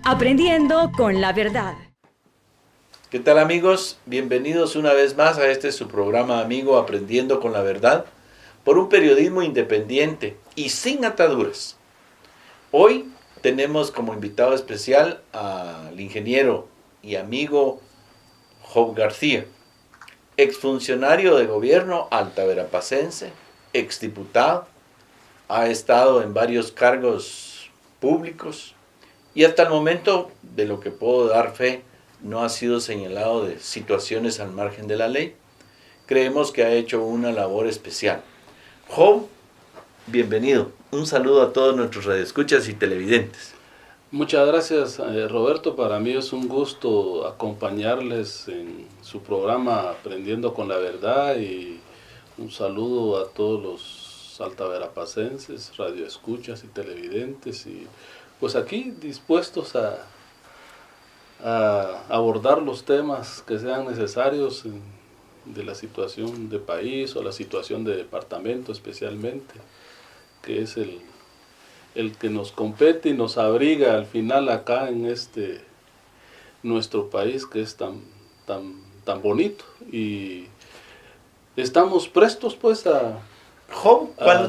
Aprendiendo con la verdad. ¿Qué tal, amigos? Bienvenidos una vez más a este su programa amigo Aprendiendo con la verdad por un periodismo independiente y sin ataduras. Hoy tenemos como invitado especial al ingeniero y amigo Job García, exfuncionario de gobierno altaverapacense, exdiputado, ha estado en varios cargos públicos y hasta el momento, de lo que puedo dar fe, no ha sido señalado de situaciones al margen de la ley. Creemos que ha hecho una labor especial. Job, bienvenido. Un saludo a todos nuestros radioescuchas y televidentes. Muchas gracias, Roberto. Para mí es un gusto acompañarles en su programa Aprendiendo con la Verdad y un saludo a todos los altaverapacenses, radioescuchas y televidentes, y pues aquí dispuestos a abordar los temas que sean necesarios de la situación de país o la situación de departamento especialmente, que es el que nos compete y nos abriga al final acá en nuestro país que es tan bonito, y estamos prestos pues a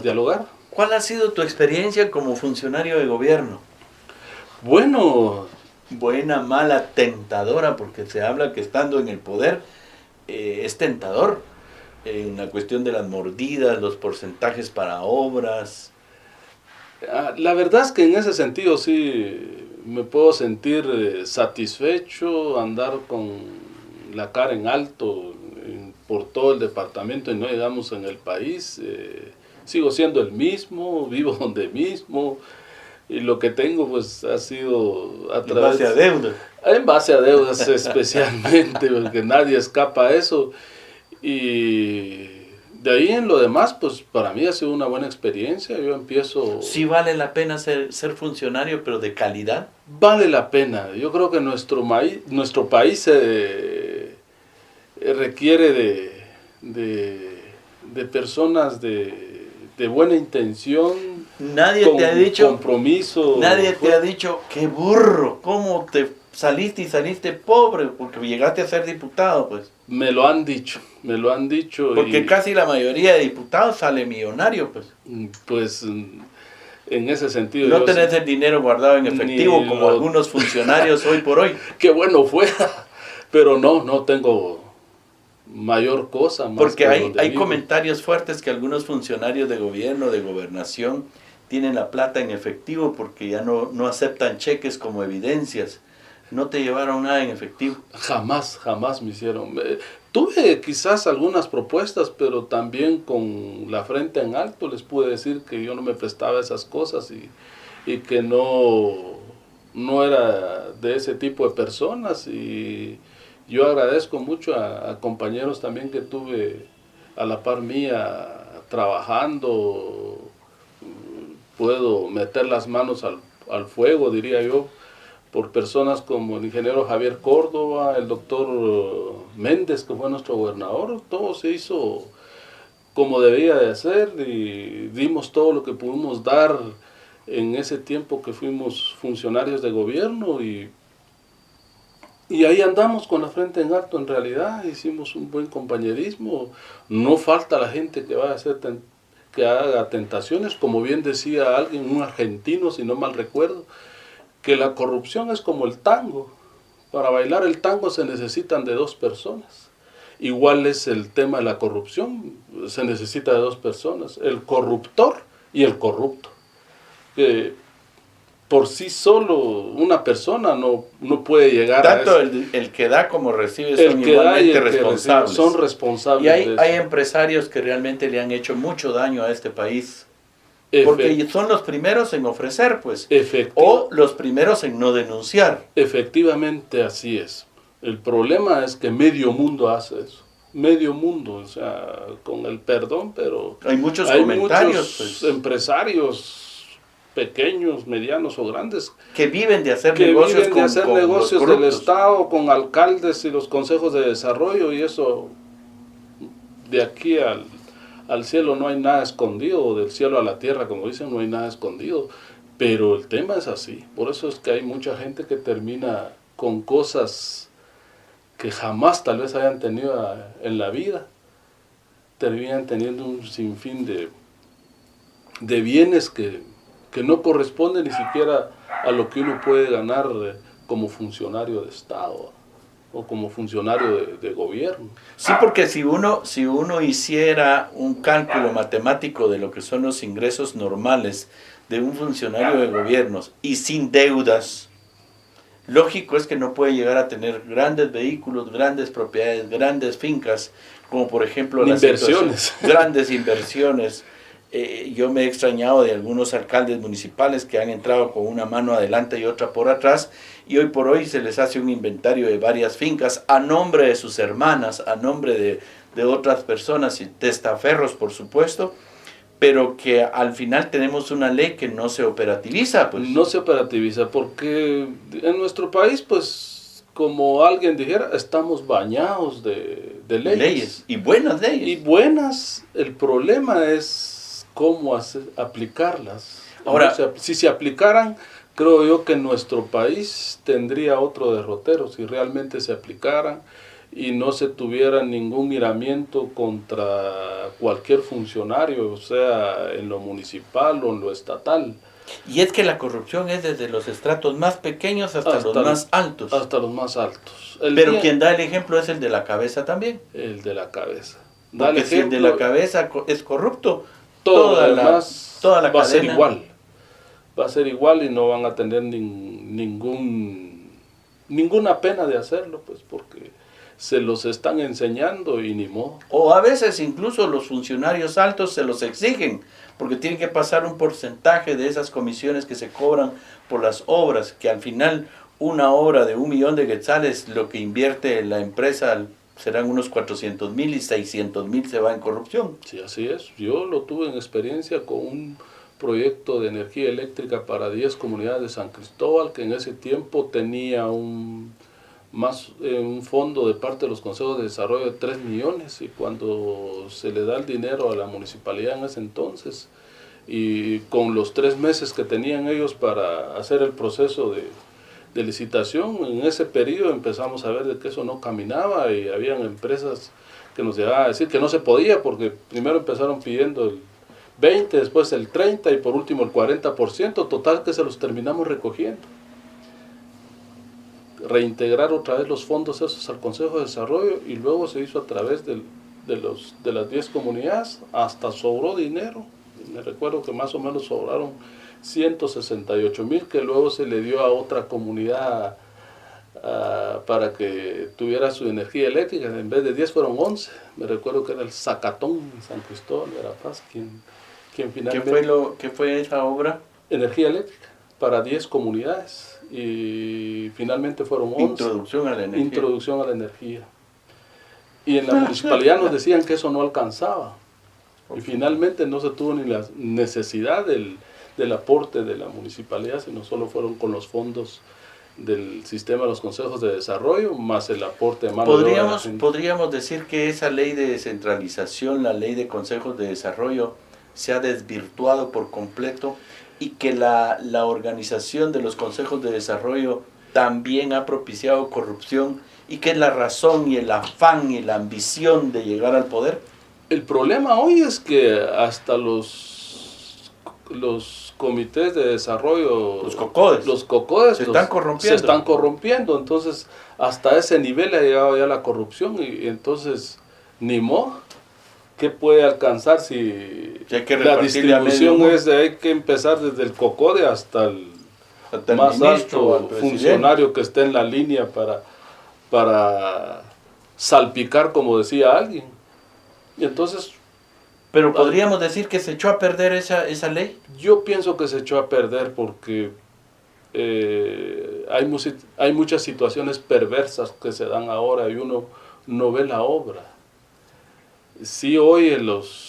dialogar. ¿Cuál ha sido tu experiencia como funcionario de gobierno? Bueno, buena, mala, tentadora, porque se habla que estando en el poder es tentador en la cuestión de las mordidas, los porcentajes para obras. La verdad es que en ese sentido sí me puedo sentir satisfecho, andar con la cara en alto por todo el departamento y no digamos en el país. Sigo siendo el mismo, vivo donde mismo, y lo que tengo pues ha sido a través... ¿En base a deudas? En base a deudas especialmente, porque nadie escapa a eso. Y de ahí en lo demás, pues para mí ha sido una buena experiencia. Yo empiezo... ¿Sí vale la pena ser funcionario, pero de calidad? Vale la pena. Yo creo que nuestro país requiere de personas de buena intención. Nadie te ha dicho compromiso. Nadie te ha dicho, qué burro, cómo te saliste pobre porque llegaste a ser diputado, pues. Me lo han dicho. Porque casi la mayoría de diputados sale millonario, pues. Pues en ese sentido. No tenés el dinero guardado en efectivo como algunos funcionarios hoy por hoy. Qué bueno fuera, pero no tengo mayor cosa. Más porque que hay comentarios fuertes que algunos funcionarios de gobierno, de gobernación, tienen la plata en efectivo porque ya no aceptan cheques como evidencias. ¿No te llevaron nada en efectivo? Jamás me hicieron. Tuve quizás algunas propuestas, pero también con la frente en alto les pude decir que yo no me prestaba esas cosas y que no era de ese tipo de personas. Y yo agradezco mucho a compañeros también que tuve a la par mía trabajando. Puedo meter las manos al fuego, diría yo, por personas como el ingeniero Javier Córdoba, el doctor Méndez, que fue nuestro gobernador. Todo se hizo como debía de hacer y dimos todo lo que pudimos dar en ese tiempo que fuimos funcionarios de gobierno, y ahí andamos con la frente en alto. En realidad hicimos un buen compañerismo. No falta la gente que va a hacer que haga tentaciones, como bien decía alguien, un argentino, si no mal recuerdo, que la corrupción es como el tango. Para bailar el tango se necesitan de dos personas. Igual es el tema de la corrupción, se necesita de dos personas, el corruptor y el corrupto. Que por sí solo una persona no puede llegar tanto a eso. El que da como recibe son igualmente responsables. Son responsables. Y hay empresarios que realmente le han hecho mucho daño a este país. Porque son los primeros en ofrecer, pues. O los primeros en no denunciar. Efectivamente, así es. El problema es que medio mundo hace eso. Medio mundo, o sea, con el perdón, pero... Hay muchos comentarios. Muchos pues, empresarios pequeños, medianos o grandes, que viven de hacer negocios del Estado, con alcaldes y los consejos de desarrollo, y eso, de aquí al cielo no hay nada escondido, o del cielo a la tierra, como dicen, no hay nada escondido. Pero el tema es así, por eso es que hay mucha gente que termina con cosas que jamás tal vez hayan tenido en la vida, terminan teniendo un sinfín de bienes que no corresponden ni siquiera a lo que uno puede ganar como funcionario de Estado o como funcionario de gobierno. Sí, porque si uno hiciera un cálculo matemático de lo que son los ingresos normales de un funcionario de gobiernos y sin deudas, lógico es que no puede llegar a tener grandes vehículos, grandes propiedades, grandes fincas, como por ejemplo las inversiones. Grandes inversiones. Yo me he extrañado de algunos alcaldes municipales que han entrado con una mano adelante y otra por atrás, y hoy por hoy se les hace un inventario de varias fincas a nombre de sus hermanas, a nombre de otras personas y testaferros, por supuesto, pero que al final tenemos una ley que no se operativiza. Pues. No se operativiza porque en nuestro país, pues, como alguien dijera, estamos bañados de leyes. Y buenas leyes. Y buenas, el problema es cómo aplicarlas. Ahora, si se aplicaran, creo yo que nuestro país tendría otro derrotero, si realmente se aplicaran y no se tuviera ningún miramiento contra cualquier funcionario, o sea, en lo municipal o en lo estatal. Y es que la corrupción es desde los estratos más pequeños hasta los más altos. Hasta los más altos. Pero quien da el ejemplo es el de la cabeza también. El de la cabeza. Porque si el de la cabeza es corrupto, todo lo demás toda la va a ser cadena igual. Va a ser igual y no van a tener ninguna pena de hacerlo, pues porque se los están enseñando y ni modo. O a veces incluso los funcionarios altos se los exigen, porque tienen que pasar un porcentaje de esas comisiones que se cobran por las obras, que al final una obra de 1 millón de quetzales, lo que invierte la empresa serán unos 400,000 y 600,000 se va en corrupción. Sí, así es. Yo lo tuve en experiencia con un proyecto de energía eléctrica para 10 comunidades de San Cristóbal, que en ese tiempo tenía un fondo de parte de los consejos de desarrollo de 3 millones, y cuando se le da el dinero a la municipalidad en ese entonces, y con los 3 meses que tenían ellos para hacer el proceso de licitación, en ese periodo empezamos a ver de que eso no caminaba, y habían empresas que nos llegaban a decir que no se podía, porque primero empezaron pidiendo el 20, después el 30 y por último el 40%, total que se los terminamos recogiendo. Reintegrar otra vez los fondos esos al Consejo de Desarrollo, y luego se hizo a través de las 10 comunidades, hasta sobró dinero. Me recuerdo que más o menos sobraron 168,000 que luego se le dio a otra comunidad para que tuviera su energía eléctrica. En vez de 10 fueron 11. Me recuerdo que era el Zacatón en San Cristóbal de la Paz quien finalmente... ¿Qué fue esa obra? Energía eléctrica para 10 comunidades, y finalmente fueron 11. Introducción a la energía. Introducción a la energía. Y en la municipalidad nos decían que eso no alcanzaba. Y finalmente no se tuvo ni la necesidad del aporte de la municipalidad, sino solo fueron con los fondos del sistema de los consejos de desarrollo, más el aporte de mano de obra. Podríamos decir que esa ley de descentralización, la ley de consejos de desarrollo, se ha desvirtuado por completo, y que la organización de los consejos de desarrollo también ha propiciado corrupción, y que es la razón y el afán y la ambición de llegar al poder. El problema hoy es que hasta los comités de desarrollo, los COCODES se están corrompiendo. Entonces hasta ese nivel ha llegado ya la corrupción, y entonces ni modo. ¿Qué puede alcanzar si la distribución hay que empezar desde el COCODE hasta el más alto funcionario que esté en la línea para salpicar, como decía alguien? Y entonces... Pero podríamos decir que se echó a perder esa ley. Yo pienso que se echó a perder porque hay muchas situaciones perversas que se dan ahora y uno no ve la obra. Sí oye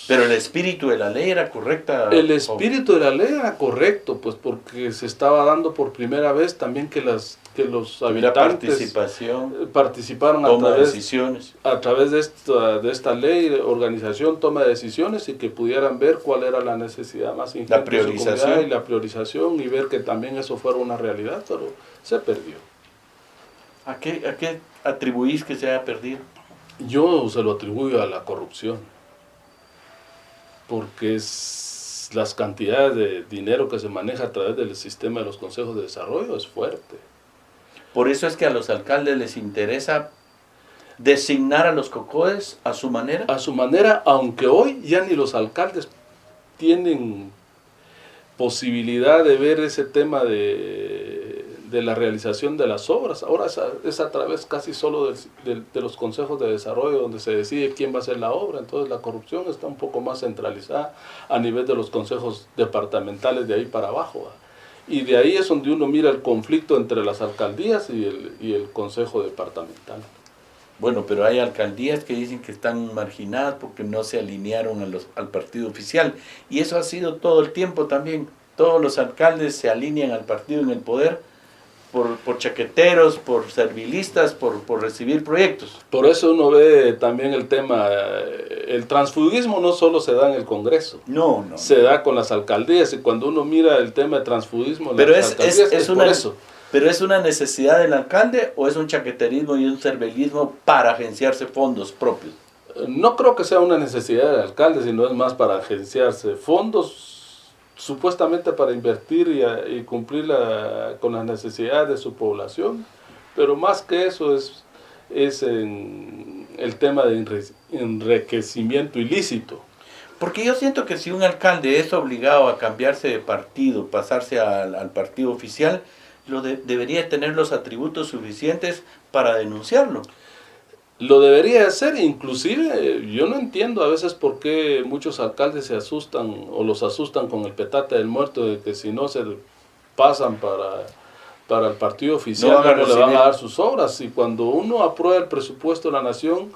Pero el espíritu de la ley era correcta. El espíritu de la ley era correcto, pues porque se estaba dando por primera vez también que que los Tuviera habitantes participación, participaron toma de decisiones. a través de esta ley, organización, toma de decisiones, y que pudieran ver cuál era la necesidad más ingente La priorización. de su comunidad y la priorización, y ver que también eso fuera una realidad, pero se perdió. ¿A qué atribuís que se haya perdido? Yo se lo atribuyo a la corrupción, porque es las cantidades de dinero que se maneja a través del sistema de los consejos de desarrollo es fuerte. Por eso es que a los alcaldes les interesa designar a los COCODES a su manera. A su manera, aunque hoy ya ni los alcaldes tienen posibilidad de ver ese tema de la realización de las obras. Ahora es a través casi solo de los consejos de desarrollo donde se decide quién va a hacer la obra. Entonces la corrupción está un poco más centralizada a nivel de los consejos departamentales de ahí para abajo, ¿va? Y de ahí es donde uno mira el conflicto entre las alcaldías y el consejo departamental. Bueno, pero hay alcaldías que dicen que están marginadas porque no se alinearon al partido oficial. Y eso ha sido todo el tiempo también. Todos los alcaldes se alinean al partido en el poder por chaqueteros, por servilistas, por recibir proyectos. Por eso uno ve también el tema, el transfugismo no solo se da en el Congreso. No. Se da con las alcaldías, y cuando uno mira el tema de transfugismo en Pero las alcaldías es por eso. ¿Pero es una necesidad del alcalde o es un chaqueterismo y un servilismo para agenciarse fondos propios? No creo que sea una necesidad del alcalde, sino es más para agenciarse fondos supuestamente para invertir y cumplir con las necesidades de su población, pero más que eso es en el tema de enriquecimiento ilícito. Porque yo siento que si un alcalde es obligado a cambiarse de partido, pasarse al partido oficial, debería tener los atributos suficientes para denunciarlo. Lo debería hacer, inclusive yo no entiendo a veces por qué muchos alcaldes se asustan o los asustan con el petate del muerto, de que si no se pasan para el partido oficial no le van a dar sus obras. Y cuando uno aprueba el presupuesto de la nación,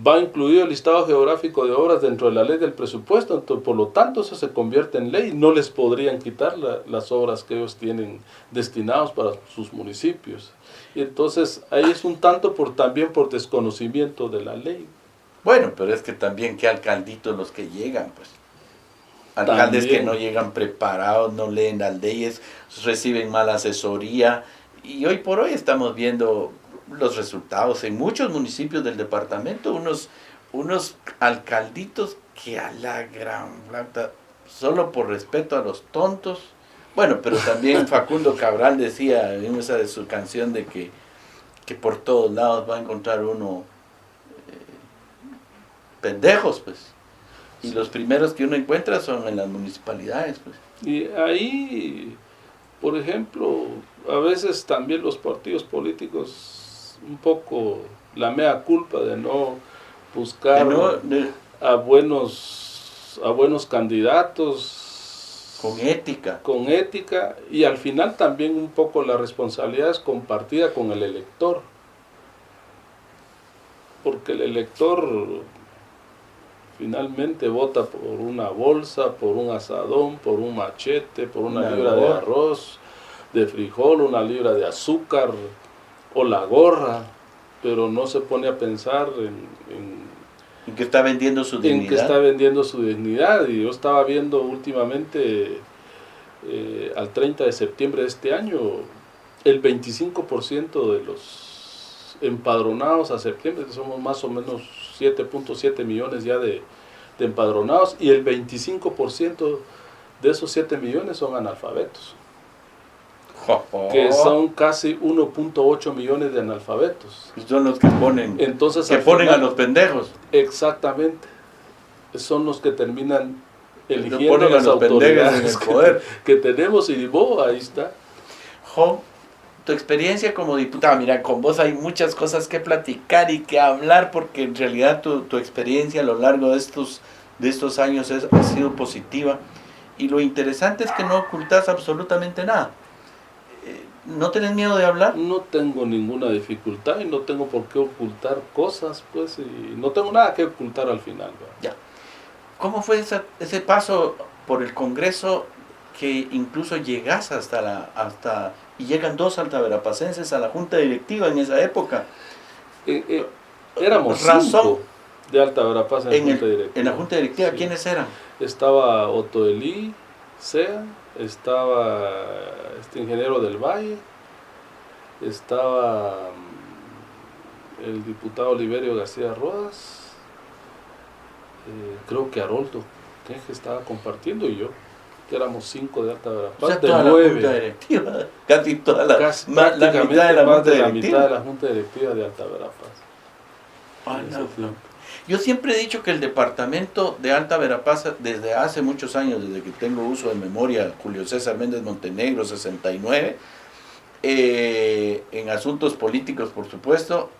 va incluido el listado geográfico de obras dentro de la ley del presupuesto, entonces, por lo tanto eso se convierte en ley. No les podrían quitar las obras que ellos tienen destinados para sus municipios. Y entonces ahí es un tanto también por desconocimiento de la ley. Bueno, pero es que también qué alcalditos los que llegan, pues. Alcaldes también, que no llegan preparados, no leen las leyes, reciben mala asesoría. Y hoy por hoy estamos viendo los resultados en muchos municipios del departamento, unos alcalditos que a la gran plata, solo por respeto a los tontos. Bueno, pero también Facundo Cabral decía en esa de su canción de que por todos lados va a encontrar uno pendejos, pues. Y los primeros que uno encuentra son en las municipalidades, pues. Y ahí, por ejemplo, a veces también los partidos políticos un poco la mea culpa de no buscar a buenos candidatos con ética, y al final también un poco la responsabilidad es compartida con el elector, porque el elector finalmente vota por una bolsa, por un asadón, por un machete, por una libra de arroz, de frijol, una libra de azúcar o la gorra, pero no se pone a pensar en que está vendiendo su dignidad. En que está vendiendo su dignidad. Y yo estaba viendo últimamente, al 30 de septiembre de este año, el 25% de los empadronados a septiembre, que somos más o menos 7.7 millones ya de empadronados, y el 25% de esos 7 millones son analfabetos. Que son casi 1.8 millones de analfabetos. Son los que ponen, entonces, ponen a los pendejos. Exactamente. Son los que terminan eligiendo a las los autoridades en el poder que tenemos, y ahí está. Jo, tu experiencia como diputado, mira, con vos hay muchas cosas que platicar y que hablar, porque en realidad tu experiencia a lo largo de estos años ha sido positiva, y lo interesante es que no ocultas absolutamente nada. ¿No tenés miedo de hablar? No tengo ninguna dificultad y no tengo por qué ocultar cosas, pues, y no tengo nada que ocultar al final, ¿verdad? Ya. ¿Cómo fue ese paso por el Congreso que incluso llegas y llegan 2 altaverapacenses a la junta directiva en esa época. Éramos Razón 5 de Alta Verapaz en la junta directiva. Sí. ¿Quiénes eran? Estaba Otto Elí Sea, estaba este ingeniero del Valle, estaba el diputado Oliverio García Rodas, creo que Haroldo, que estaba compartiendo, y yo, que éramos 5 de Alta Verapaz, O sea, de toda la 9. junta directiva, casi toda la, Casi, la prácticamente mitad de la más junta de la directiva. mitad de la junta directiva de Alta Verapaz. Ah, En no. ese tiempo. Yo siempre he dicho que el departamento de Alta Verapaz, desde hace muchos años, desde que tengo uso de memoria, Julio César Méndez Montenegro, 69, en asuntos políticos, por supuesto,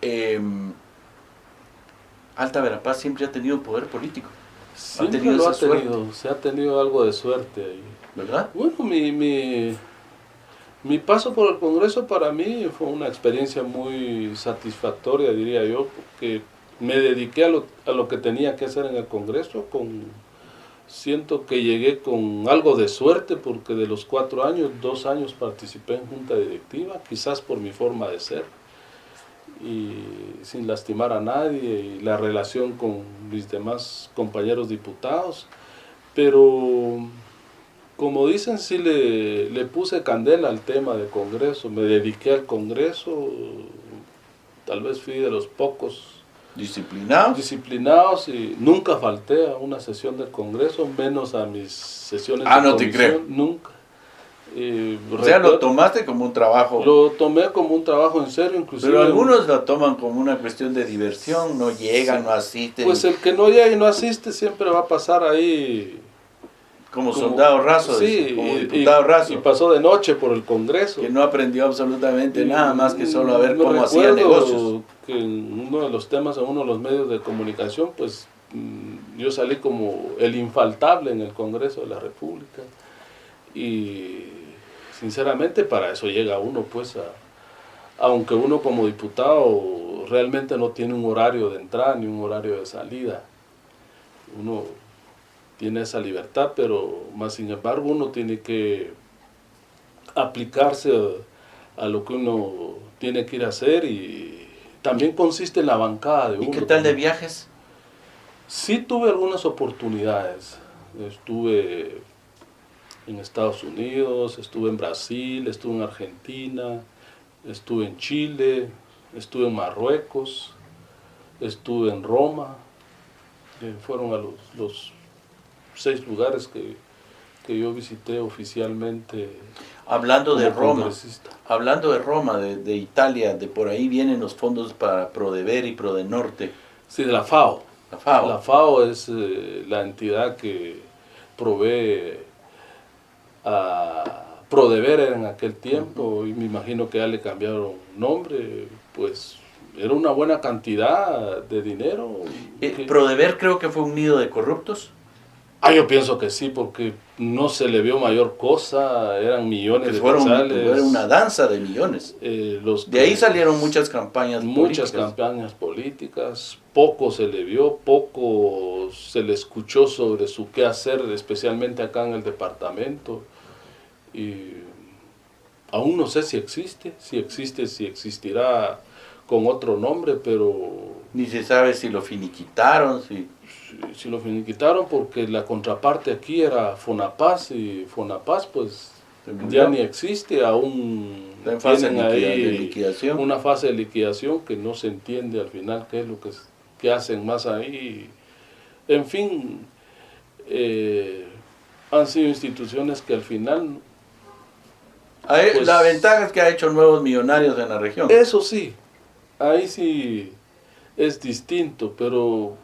Alta Verapaz siempre ha tenido poder político. Siempre tenido lo ha esa suerte. tenido, se ha tenido algo de suerte ahí. ¿Verdad? Bueno, mi paso por el Congreso para mí fue una experiencia muy satisfactoria, diría yo, porque me dediqué a lo que tenía que hacer en el Congreso. Siento que llegué con algo de suerte, porque de los 4 años, 2 años participé en junta directiva, quizás por mi forma de ser, y sin lastimar a nadie, y la relación con mis demás compañeros diputados, pero como dicen, sí le puse candela al tema del Congreso, me dediqué al Congreso, tal vez fui de los pocos Disciplinados. y nunca falté a una sesión del Congreso, menos a mis sesiones de no te comisión, creo. nunca. O sea, lo tomaste como un trabajo. Lo tomé como un trabajo en serio, inclusive. Pero algunos lo toman como una cuestión de diversión, no llegan, Sí. no asisten. Pues el que no llega y no asiste siempre va a pasar ahí como soldado raso, sí, como diputado raso. Y pasó de noche por el Congreso. Que no aprendió absolutamente nada más que solo a ver Me cómo hacía recuerdo negocios. que en uno de los temas, en uno de los medios de comunicación, pues yo salí como el infaltable en el Congreso de la República. Y sinceramente para eso llega uno, pues, aunque uno como diputado realmente no tiene un horario de entrada ni un horario de salida. Uno tiene esa libertad, pero más sin embargo uno tiene que aplicarse a lo que uno tiene que ir a hacer, y también consiste en la bancada de uno. ¿Y qué tal de también. viajes? Sí tuve algunas oportunidades. Estuve en Estados Unidos, estuve en Brasil, estuve en Argentina, estuve en Chile, estuve en Marruecos, estuve en Roma. Fueron a los 6 lugares que yo visité oficialmente. Hablando de como Roma, congresista. hablando de Roma, de Italia, de por ahí vienen los fondos para Prodever y Prodenorte. Sí, de la FAO. La FAO. La FAO es la entidad que provee a Prodever en aquel tiempo, y me imagino que ya le cambiaron nombre, pues era una buena cantidad de dinero. Prodever creo que fue un nido de corruptos. Yo pienso que sí, porque no se le vio mayor cosa, eran millones Que de fueron quetzales. era una danza de millones. De ahí salieron muchas campañas Muchas políticas. campañas políticas, poco se le vio, poco se le escuchó sobre su qué hacer, especialmente acá en el departamento. Y aún no sé si existe, si existirá con otro nombre, pero Ni se sabe si lo finiquitaron, si lo finiquitaron, porque la contraparte aquí era Fonapaz, y Fonapaz pues ya ni existe, aún está en fase tienen de ahí liquidación. una fase de liquidación que no se entiende al final qué es lo que hacen más ahí. En fin, han sido instituciones que al final... pues, la ventaja es que ha hecho nuevos millonarios en la región. eso sí, ahí sí es distinto, pero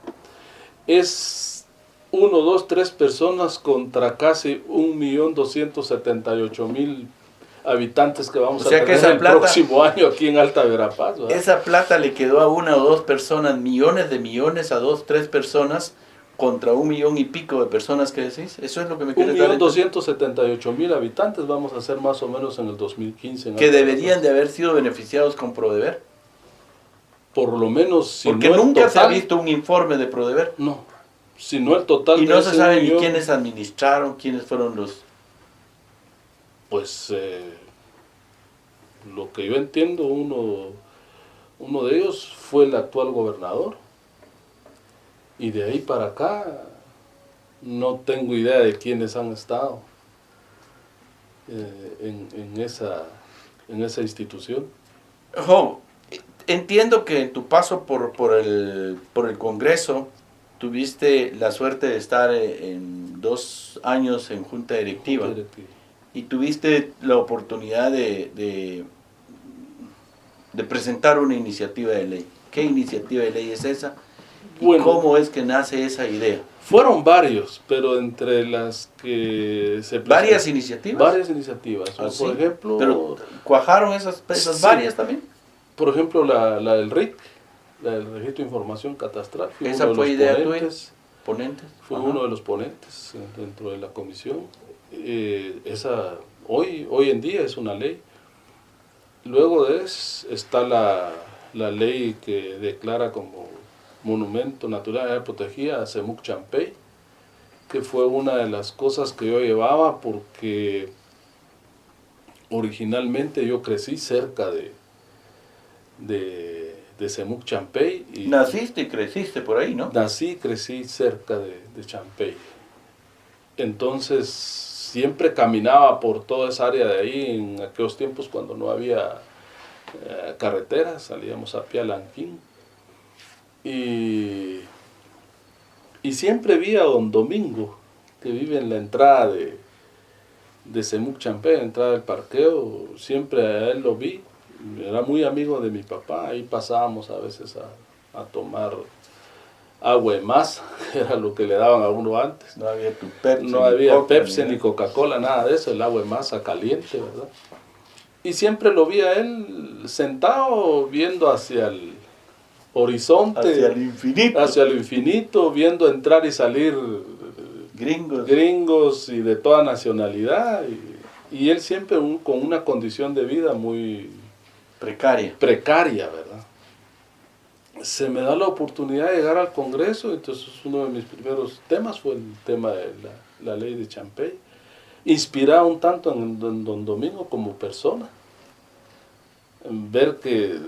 es 1, 2, 3 personas contra casi 1.278.000 habitantes que vamos O sea a que tener esa el plata- próximo año aquí en Alta Verapaz, ¿verdad? Esa plata le quedó a 1 o 2 personas, millones de millones a 2, 3 personas contra 1 millón y pico de personas que decís. Eso es lo que me quieres dar a entender. 1.278.000 habitantes vamos a ser más o menos en el 2015. Que deberían de haber sido beneficiados con Prodever. Por lo menos, si Porque no el nunca se ha total, visto un informe de Prodever. no, si no el total Y de no se ese sabe ni 1.000.000, quiénes administraron, quiénes fueron Pues lo que yo entiendo, uno de ellos fue el actual gobernador. Y de ahí para acá no tengo idea de quiénes han estado en esa institución. Jo, entiendo que en tu paso por el Congreso tuviste la suerte de estar en 2 años en Junta Directiva y tuviste la oportunidad de presentar una iniciativa de ley. ¿Qué iniciativa de ley es esa? ¿Y Bueno, cómo es que nace esa idea? fueron varios, pero entre las que se ¿Varias iniciativas? Varias iniciativas. ¿Ah, sí? Por ejemplo, ¿Pero cuajaron esas sí. varias también? Por ejemplo, la del RIC, la del Registro de Información Catastral. ¿Esa fue idea tuya? ¿Ponentes? Fue Ajá. uno de los ponentes dentro de la comisión. Esa hoy en día es una ley. Luego de eso está la ley que declara como monumento natural área protegida a Semuc Champey, que fue una de las cosas que yo llevaba porque originalmente yo crecí cerca de Semuc Champey. Y Naciste y creciste por ahí, ¿no? nací y crecí cerca de Champey. Entonces siempre caminaba por toda esa área de ahí en aquellos tiempos cuando no había carreteras, salíamos a pie a Lanquín. Y siempre vi a don Domingo, que vive en la entrada de Semuc Champey, la entrada del parqueo, siempre a él lo vi. Era muy amigo de mi papá, ahí pasábamos a veces a tomar agua de masa, que era lo que le daban a uno antes. No había tu Pepsi. No había Coca, Pepsi ni Coca-Cola, nada de eso, el agua de masa caliente, ¿verdad? Y siempre lo vi a él sentado viendo hacia el horizonte, hacia el infinito, viendo entrar y salir gringos y de toda nacionalidad, y él siempre con una condición de vida muy precaria, ¿verdad? Se me da la oportunidad de llegar al Congreso, entonces uno de mis primeros temas fue el tema de la ley de Champey, inspirado un tanto en don Domingo como persona, en ver que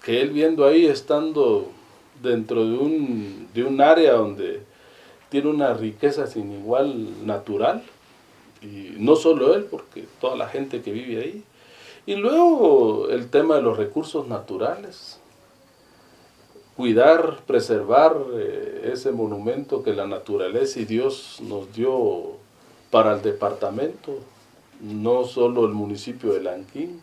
él viendo ahí, estando dentro de un área donde tiene una riqueza sin igual natural, y no solo él, porque toda la gente que vive ahí, y luego el tema de los recursos naturales, cuidar, preservar ese monumento que la naturaleza y Dios nos dio para el departamento, no solo el municipio de Lanquín,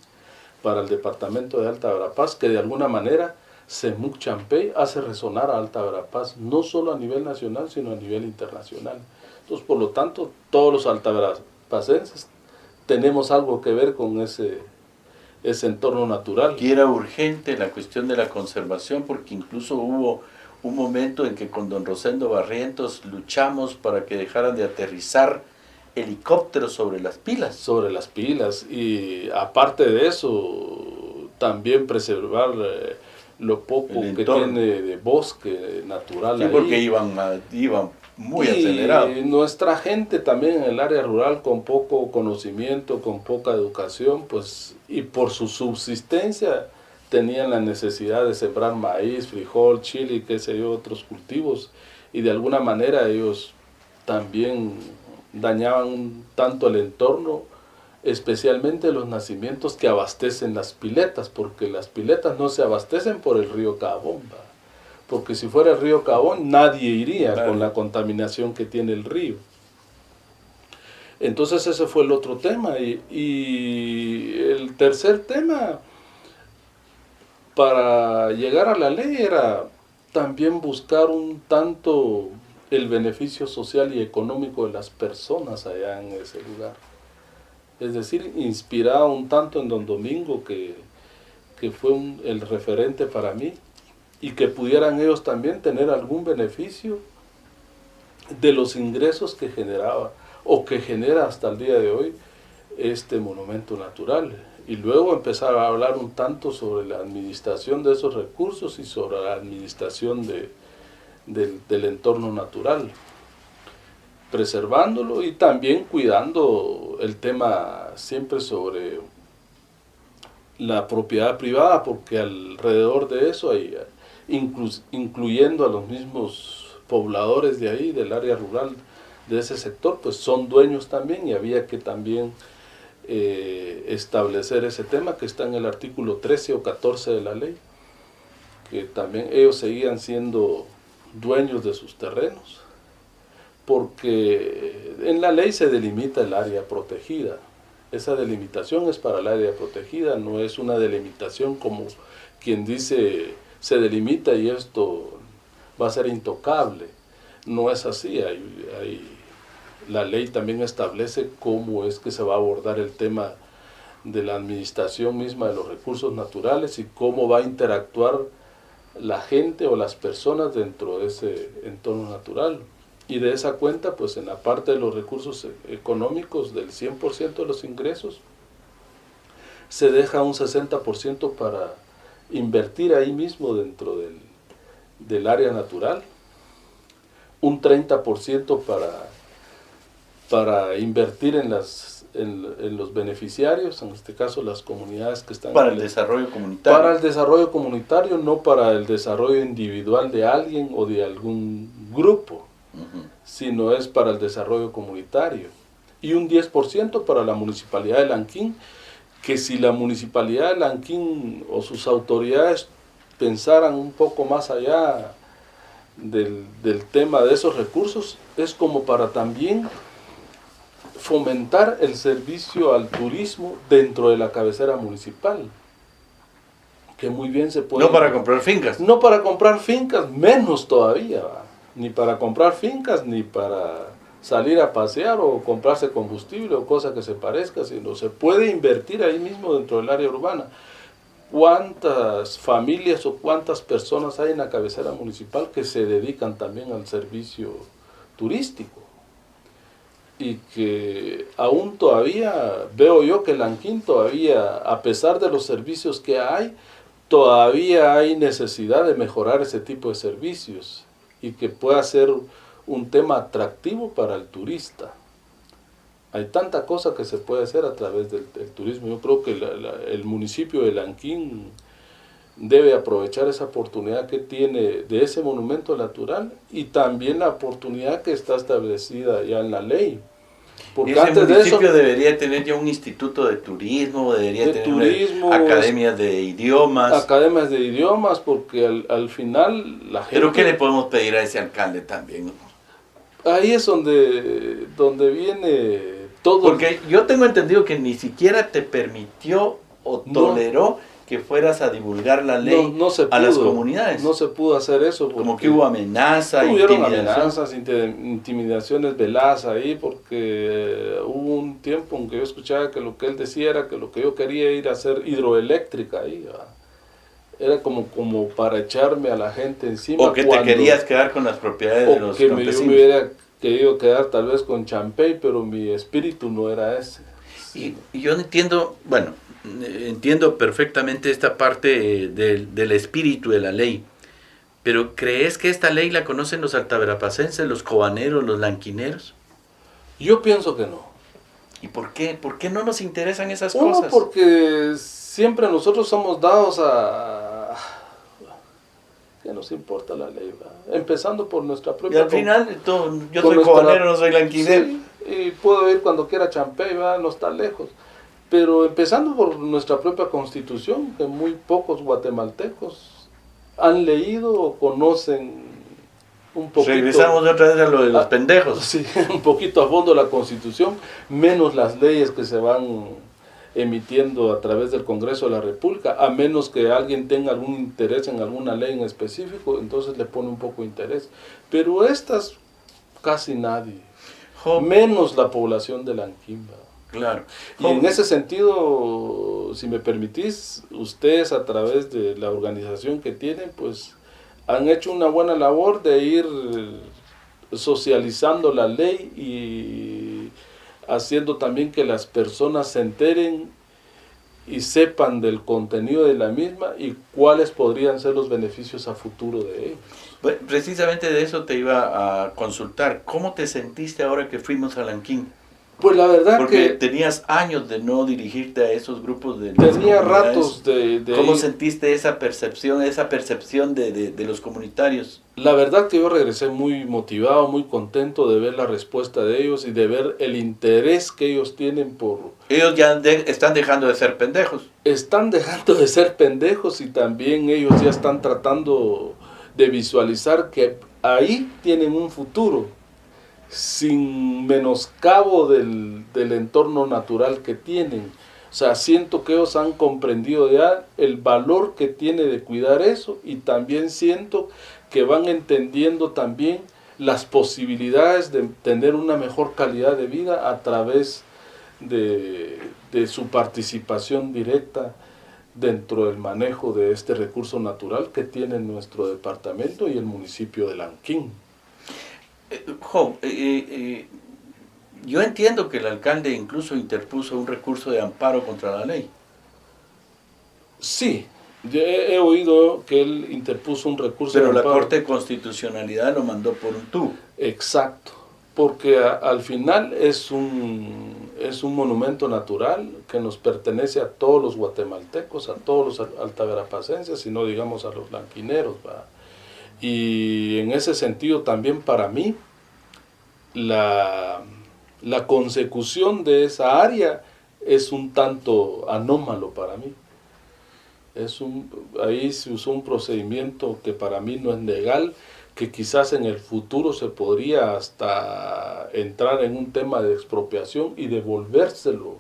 para el departamento de Alta Verapaz, que de alguna manera Semuc Champey hace resonar a Alta Verapaz, no solo a nivel nacional, sino a nivel internacional. Entonces, por lo tanto, todos los altaverapacenses tenemos algo que ver con ese entorno natural. Y era urgente la cuestión de la conservación, porque incluso hubo un momento en que con don Rosendo Barrientos luchamos para que dejaran de aterrizar helicópteros sobre las pilas. Sobre las pilas, y aparte de eso, también preservar lo poco que tiene de bosque natural. Sí, ahí. porque iban muy acelerados. Y nuestra gente también en el área rural con poco conocimiento, con poca educación, pues, y por su subsistencia tenían la necesidad de sembrar maíz, frijol, chile y qué sé yo, otros cultivos, y de alguna manera ellos también dañaban un tanto el entorno, especialmente los nacimientos que abastecen las piletas, porque las piletas no se abastecen por el río Cabón, ¿va? Porque si fuera el río Cabón nadie iría con la contaminación que tiene el río. Entonces ese fue el otro tema, y el tercer tema para llegar a la ley era también buscar un tanto el beneficio social y económico de las personas allá en ese lugar. Es decir, inspirado un tanto en don Domingo, que fue el referente para mí, y que pudieran ellos también tener algún beneficio de los ingresos que generaba, o que genera hasta el día de hoy, este monumento natural. Y luego empezar a hablar un tanto sobre la administración de esos recursos y sobre la administración del entorno natural. preservándolo y también cuidando el tema siempre sobre la propiedad privada, porque alrededor de eso hay, incluyendo a los mismos pobladores de ahí, del área rural de ese sector, pues son dueños también, y había que también establecer ese tema que está en el artículo 13 o 14 de la ley, que también ellos seguían siendo dueños de sus terrenos, porque en la ley se delimita el área protegida. Esa delimitación es para el área protegida, no es una delimitación como quien dice se delimita y esto va a ser intocable. No es así, la ley también establece cómo es que se va a abordar el tema de la administración misma de los recursos naturales y cómo va a interactuar la gente o las personas dentro de ese entorno natural. Y de esa cuenta, pues en la parte de los recursos económicos, del 100% de los ingresos, se deja un 60% para invertir ahí mismo dentro del área natural, un 30% para invertir en los beneficiarios, en este caso las comunidades que están... Para el desarrollo comunitario. Para el desarrollo comunitario, no para el desarrollo individual de alguien o de algún grupo, sino es para el desarrollo comunitario. Y un 10% para la Municipalidad de Lanquín, que si la Municipalidad de Lanquín o sus autoridades pensaran un poco más allá del tema de esos recursos, es como para también fomentar el servicio al turismo dentro de la cabecera municipal, que muy bien se puede... No para comprar fincas. No para comprar fincas, menos todavía, ¿va? Ni para comprar fincas, ni para salir a pasear o comprarse combustible o cosa que se parezca, sino se puede invertir ahí mismo dentro del área urbana. ¿Cuántas familias o cuántas personas hay en la cabecera municipal que se dedican también al servicio turístico? Y que aún todavía, veo yo que Lanquín todavía, a pesar de los servicios que hay, todavía hay necesidad de mejorar ese tipo de servicios y que pueda ser un tema atractivo para el turista. Hay tanta cosa que se puede hacer a través del turismo. Yo creo que el municipio de Lanquín debe aprovechar esa oportunidad que tiene de ese monumento natural y también la oportunidad que está establecida ya en la ley. Porque ese antes municipio de eso, debería tener ya un instituto de turismo, debería de tener turismo, academias de idiomas. academias de idiomas, porque al final la gente... Pero ¿qué le podemos pedir a ese alcalde también? Ahí es donde viene todo. Porque yo tengo entendido que ni siquiera te permitió o toleró que fueras a divulgar la ley no se a las pudo, comunidades. No se pudo hacer eso. Como que hubo amenaza, hubieron intimidación. amenazas, intimidaciones veladas ahí, porque hubo un tiempo en que yo escuchaba que lo que él decía era que lo que yo quería ir a hacer hidroeléctrica ahí, ¿va? Era como para echarme a la gente encima. O que te querías quedar con las propiedades de los que campesinos. yo me hubiera querido quedar tal vez con Champey, pero mi espíritu no era ese. Y yo entiendo, bueno, entiendo perfectamente esta parte del espíritu de la ley, pero ¿crees que esta ley la conocen los altaverapacenses, los cobaneros, los lanquineros? Yo pienso que no. ¿Y por qué? ¿Por qué no nos interesan esas Uno, cosas? porque siempre nosotros somos dados a... ¿Qué nos importa la ley? ¿Va? Empezando por nuestra propia... Y al final, yo con soy nuestra... cobanero, no soy lanquinero. Sí, y puedo ir cuando quiera a Champey, ¿va? No está lejos. Pero empezando por nuestra propia constitución, que muy pocos guatemaltecos han leído o conocen un poquito... Regresamos otra vez a lo de los pendejos. Sí, un poquito a fondo la Constitución, menos las leyes que se van emitiendo a través del Congreso de la República, a menos que alguien tenga algún interés en alguna ley en específico, entonces le pone un poco de interés. Pero estas, casi nadie, menos la población de Lanquimba. Claro. Y en ese sentido, si me permitís, ustedes a través de la organización que tienen, pues han hecho una buena labor de ir socializando la ley y haciendo también que las personas se enteren y sepan del contenido de la misma y cuáles podrían ser los beneficios a futuro de ellos. Bueno, precisamente de eso te iba a consultar. ¿Cómo te sentiste ahora que fuimos a Lanquín? Pues la verdad Porque que tenías años de no dirigirte a esos grupos de las tenía comunidades. ratos de ¿Cómo ir. sentiste esa percepción de los comunitarios? La verdad que yo regresé muy motivado, muy contento de ver la respuesta de ellos y de ver el interés que ellos tienen por... Ellos ya están dejando de ser pendejos. Están dejando de ser pendejos y también ellos ya están tratando de visualizar que ahí tienen un futuro, sin menoscabo del entorno natural que tienen. O sea, siento que ellos han comprendido ya el valor que tiene de cuidar eso y también siento que van entendiendo también las posibilidades de tener una mejor calidad de vida a través de su participación directa dentro del manejo de este recurso natural que tiene nuestro departamento y el municipio de Lanquín. Yo entiendo que el alcalde incluso interpuso un recurso de amparo contra la ley. Sí, he oído que él interpuso un recurso Pero de la amparo. Corte de Constitucionalidad lo mandó por un tubo. Exacto, porque al final es un monumento natural que nos pertenece a todos los guatemaltecos, a todos los altaverapacenses y no digamos a los lanquineros, ¿va? Y en ese sentido también para mí la consecución de esa área es un tanto anómalo para mí. Ahí se usó un procedimiento que para mí no es legal, que quizás en el futuro se podría hasta entrar en un tema de expropiación y devolvérselo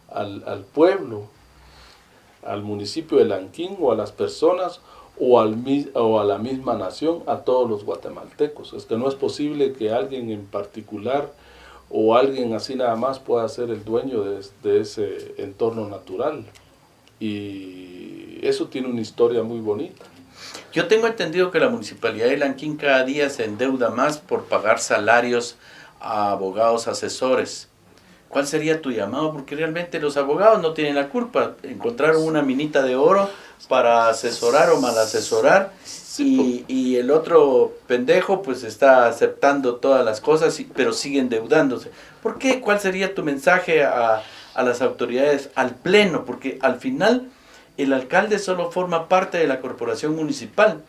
al pueblo, al municipio de Lanquín o a las personas o a la misma nación, a todos los guatemaltecos. Es que no es posible que alguien en particular o alguien así nada más pueda ser el dueño de ese entorno natural. Y eso tiene una historia muy bonita. Yo tengo entendido que la Municipalidad de Lanquín cada día se endeuda más por pagar salarios a abogados asesores. ¿Cuál sería tu llamado? Porque realmente los abogados no tienen la culpa. Encontraron una minita de oro para asesorar o mal asesorar y el otro pendejo pues está aceptando todas las cosas pero sigue endeudándose. ¿Por qué? ¿Cuál sería tu mensaje a las autoridades, al pleno? Porque al final el alcalde solo forma parte de la corporación municipal.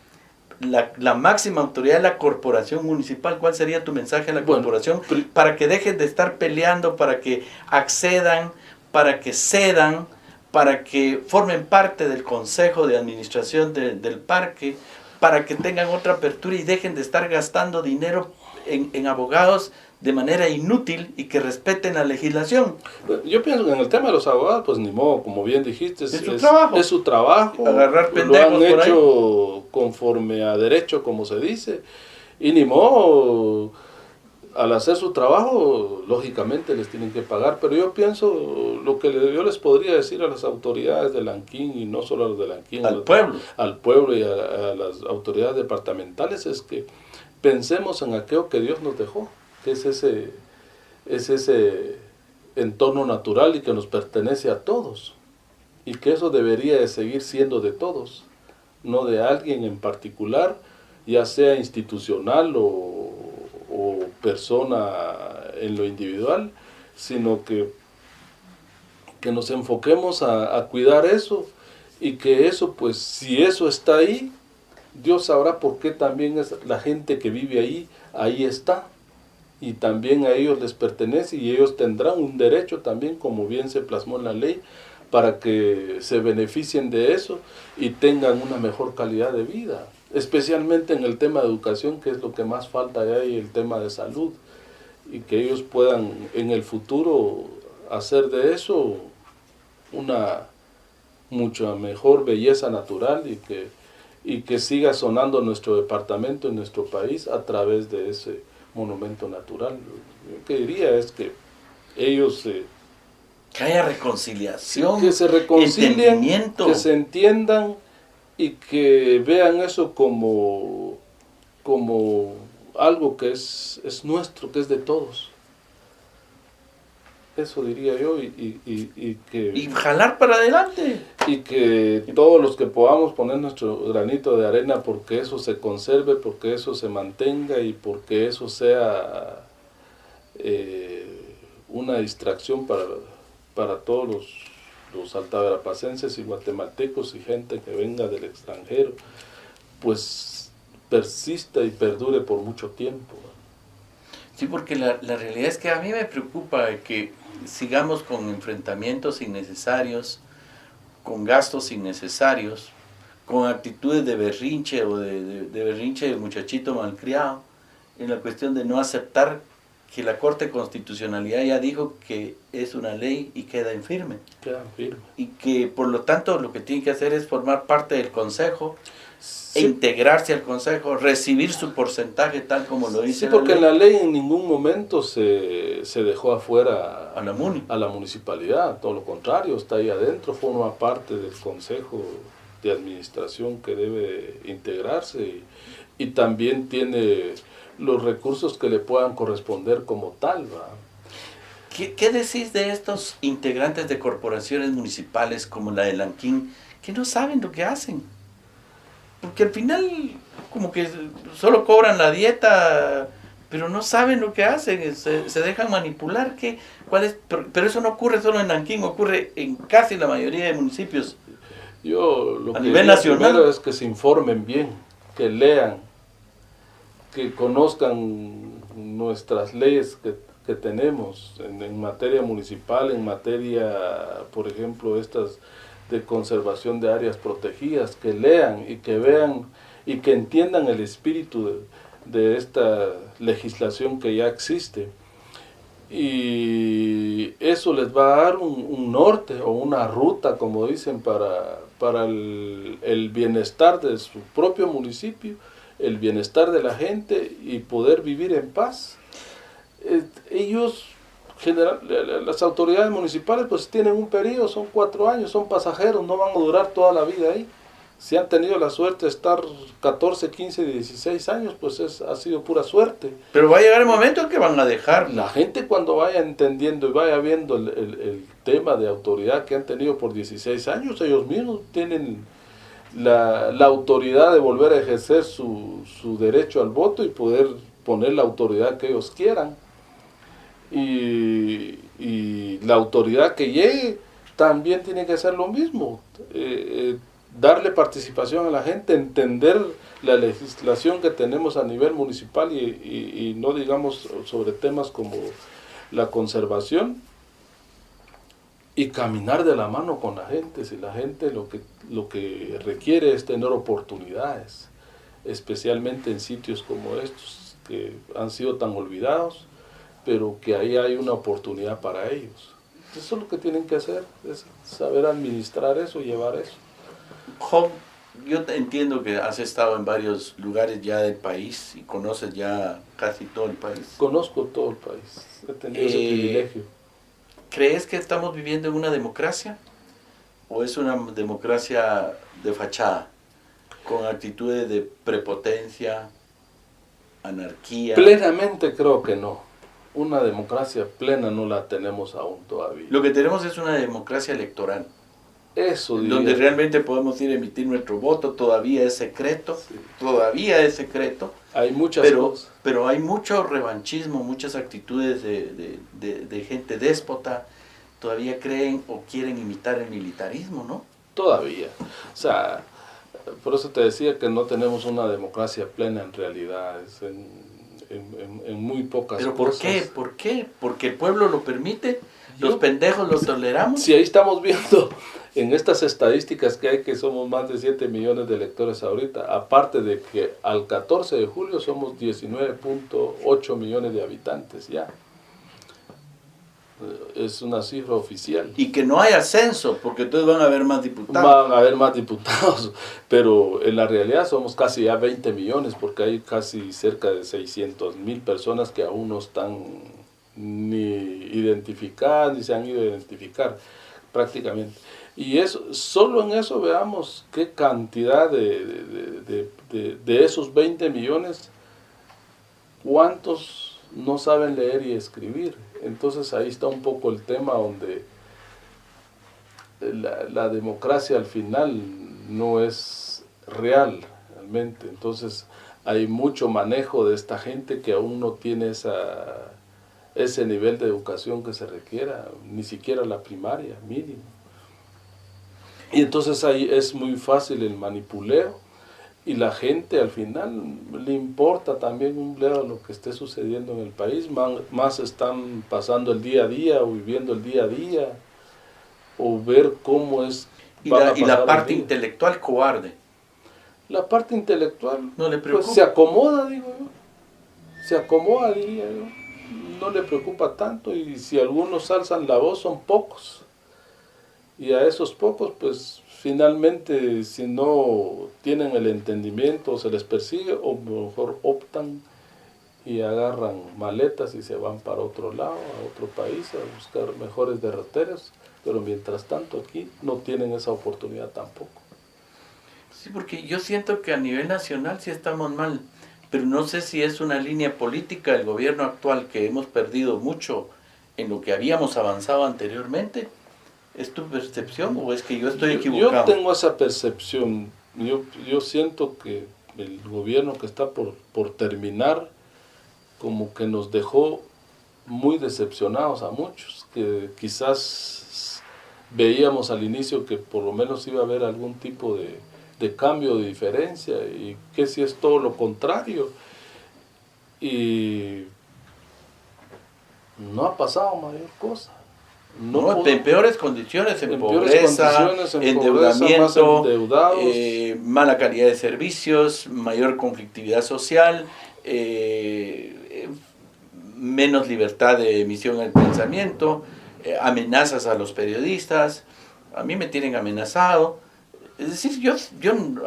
La máxima autoridad es la corporación municipal. ¿Cuál sería tu mensaje a la corporación para que dejen de estar peleando, para que accedan, para que cedan, para que formen parte del consejo de administración del parque, para que tengan otra apertura y dejen de estar gastando dinero en abogados de manera inútil y que respeten la legislación? Yo pienso que en el tema de los abogados, pues ni modo, como bien dijiste, es su trabajo. Es su trabajo. Agarrar pendejos lo han por hecho ahí conforme a derecho, como se dice, y ni modo, al hacer su trabajo, lógicamente les tienen que pagar, pero yo pienso, lo que yo les podría decir a las autoridades de Lanquín, y no solo a los de Lanquín, al pueblo y a las autoridades departamentales, es que pensemos en aquello que Dios nos dejó, que es ese entorno natural y que nos pertenece a todos, y que eso debería de seguir siendo de todos, no de alguien en particular, ya sea institucional o persona en lo individual, sino que nos enfoquemos a cuidar eso, y que eso, pues si eso está ahí, Dios sabrá por qué también es la gente que vive ahí está, y también a ellos les pertenece, y ellos tendrán un derecho también, como bien se plasmó en la ley, para que se beneficien de eso y tengan una mejor calidad de vida, especialmente en el tema de educación, que es lo que más falta ya, y el tema de salud, y que ellos puedan en el futuro hacer de eso una mucha mejor belleza natural, y que siga sonando nuestro departamento y nuestro país a través de ese monumento natural. Lo que diría es que ellos que haya reconciliación, que se reconcilien, entendimiento, que se entiendan y que vean eso como algo que es nuestro, que es de todos. Eso diría yo, y que... Y jalar para adelante. Y que todos los que podamos poner nuestro granito de arena porque eso se conserve, porque eso se mantenga y porque eso sea una distracción para todos los altaverapacenses y guatemaltecos y gente que venga del extranjero, pues persista y perdure por mucho tiempo. Sí, porque la realidad es que a mí me preocupa que sigamos con enfrentamientos innecesarios, con gastos innecesarios, con actitudes de berrinche o de berrinche de muchachito malcriado, en la cuestión de no aceptar que la Corte de Constitucionalidad ya dijo que es una ley y queda infirme. Queda firme. Y que por lo tanto lo que tiene que hacer es formar parte del Consejo, Sí. e integrarse al Consejo, recibir su porcentaje tal como lo dice Sí, porque la en la ley en ningún momento se dejó afuera a la MUNI. a la municipalidad, todo lo contrario, está ahí adentro, forma parte del Consejo de Administración que debe integrarse y también tiene los recursos que le puedan corresponder como tal, ¿va? ¿Qué decís de estos integrantes de corporaciones municipales como la de Lanquín que no saben lo que hacen? Porque al final como que solo cobran la dieta, pero no saben lo que hacen, se dejan manipular. Pero eso no ocurre solo en Lanquín, ocurre en casi la mayoría de municipios. Yo lo A que nivel diría nacional. primero es que se informen bien, que lean, que conozcan nuestras leyes que tenemos en materia municipal, en materia, por ejemplo, estas de conservación de áreas protegidas, que lean y que vean y que entiendan el espíritu de esta legislación que ya existe. Y eso les va a dar un norte o una ruta, como dicen, para el bienestar de su propio municipio, el bienestar de la gente y poder vivir en paz. Ellos, las autoridades municipales, pues tienen un periodo, son 4 años, son pasajeros, no van a durar toda la vida ahí. Si han tenido la suerte de estar 14, 15, 16 años, pues ha sido pura suerte. Pero va a llegar el momento en que van a dejar. La gente cuando vaya entendiendo y vaya viendo el tema de autoridad que han tenido por 16 años, ellos mismos tienen la autoridad de volver a ejercer su derecho al voto y poder poner la autoridad que ellos quieran. Y la autoridad que llegue también tiene que hacer lo mismo, darle participación a la gente, entender la legislación que tenemos a nivel municipal y no digamos sobre temas como la conservación y caminar de la mano con la gente. Si la gente lo que requiere es tener oportunidades, especialmente en sitios como estos que han sido tan olvidados, pero que ahí hay una oportunidad para ellos. Eso es lo que tienen que hacer, es saber administrar eso, llevar eso. Job, yo entiendo que has estado en varios lugares ya del país y conoces ya casi todo el país. Conozco todo el país, he tenido ese privilegio. ¿Crees que estamos viviendo en una democracia? ¿O es una democracia de fachada? Con actitudes de prepotencia, anarquía. Plenamente creo que no. Una democracia plena no la tenemos aún todavía. Lo que tenemos es una democracia electoral. Eso diría. Donde realmente podemos ir a emitir nuestro voto, todavía es secreto, Sí. Todavía es secreto. Hay muchas cosas. Pero hay mucho revanchismo, muchas actitudes de gente déspota, todavía creen o quieren imitar el militarismo, ¿no? Todavía. O sea, por eso te decía que no tenemos una democracia plena en realidad, es en muy pocas ¿Pero cosas. por qué? ¿Por qué? ¿Porque el pueblo lo permite? ¿Los pendejos lo toleramos? Si ahí estamos viendo en estas estadísticas que hay, que somos más de 7 millones de electores ahorita, aparte de que al 14 de julio somos 19.8 millones de habitantes ya. Es una cifra oficial. Y que no haya censo, porque entonces van a haber más diputados. Van a haber más diputados, pero en la realidad somos casi ya 20 millones, porque hay casi cerca de 600,000 personas que aún no están ni identificadas, ni se han ido a identificar prácticamente. Y eso, solo en eso veamos qué cantidad de esos 20 millones, cuántos no saben leer y escribir. Entonces ahí está un poco el tema donde la democracia al final no es real realmente. Entonces hay mucho manejo de esta gente que aún no tiene ese nivel de educación que se requiera, ni siquiera la primaria, mínimo. Y entonces ahí es muy fácil el manipuleo y la gente al final le importa también un bledo lo que esté sucediendo en el país, más están pasando el día a día o viviendo el día a día o ver cómo es. Y la parte intelectual cobarde. La parte intelectual no le preocupa. Pues se acomoda, digo yo. Se acomoda, diría yo. No le preocupa tanto y si algunos alzan la voz son pocos. Y a esos pocos, pues finalmente, si no tienen el entendimiento, se les persigue o mejor optan y agarran maletas y se van para otro lado, a otro país, a buscar mejores derroteros. Pero mientras tanto aquí no tienen esa oportunidad tampoco. Sí, porque yo siento que a nivel nacional sí estamos mal, pero no sé si es una línea política del gobierno actual que hemos perdido mucho en lo que habíamos avanzado anteriormente. ¿Es tu percepción o es que yo estoy equivocado? Yo tengo esa percepción. Yo siento que el gobierno que está por terminar como que nos dejó muy decepcionados a muchos, que quizás veíamos al inicio que por lo menos iba a haber algún tipo de cambio, de diferencia, y que si es todo lo contrario. Y no ha pasado mayor cosa. En peores condiciones, en pobreza, endeudamiento, mala calidad de servicios, mayor conflictividad social, menos libertad de emisión del pensamiento, amenazas a los periodistas. A mí me tienen amenazado. Es decir, yo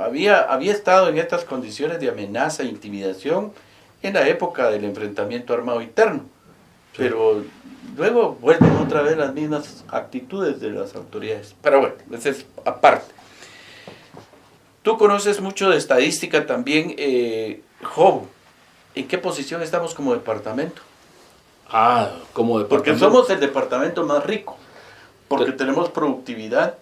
había estado en estas condiciones de amenaza e intimidación en la época del enfrentamiento armado interno, pero luego vuelven otra vez las mismas actitudes de las autoridades. Pero bueno, eso es aparte. Tú conoces mucho de estadística también, Job. ¿En qué posición estamos como departamento? Como departamento. Porque somos el departamento más rico, porque tenemos productividad